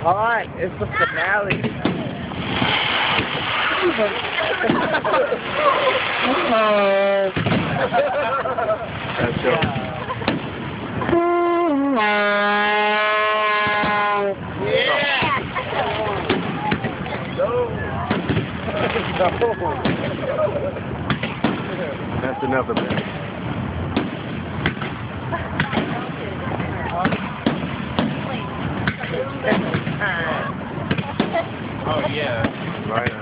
Come on, it's the finale. That's dope. That's enough of that. Oh yeah. Right on.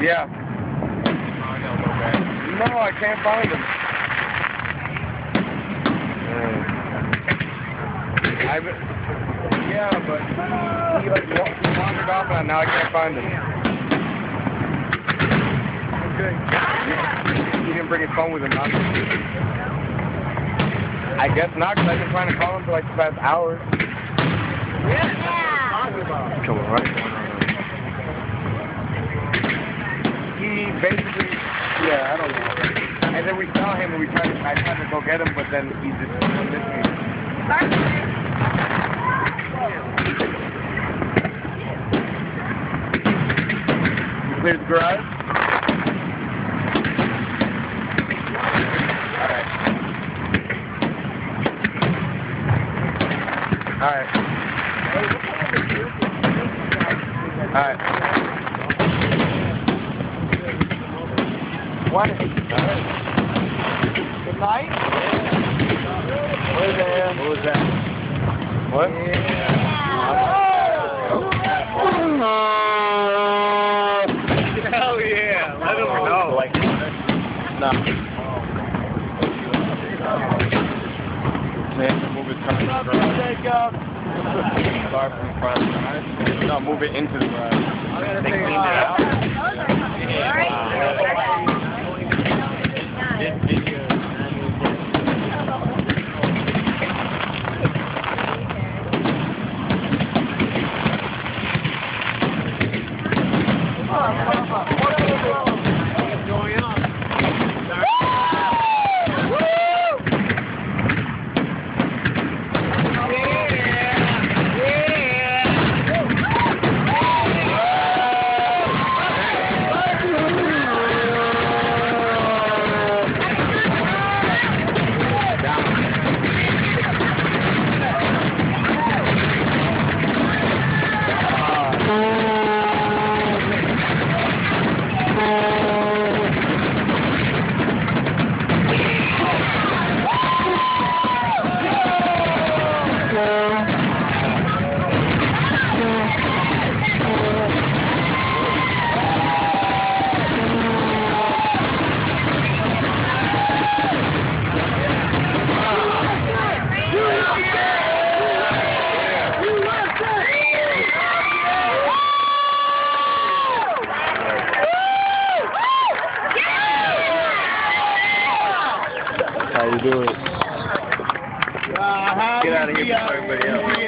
Yeah. No, I can't find him. Yeah, but he like wandered off and now I can't find him. Okay. He didn't bring his phone with him, not. I guess not, because I've been trying to call him for like the past hour. Yeah. Come on, right? He basically, yeah, I don't know. And then we saw him and I tried to go get him, but then he just missed me. You cleared the garage? Alright. Alright. What? Good night? What was that? What? Hell yeah! Let him know. Like, no. Move it from the garage. Far from the front. No, move it into the garage. They cleaned it out. How you doing? Get out of here before everybody else.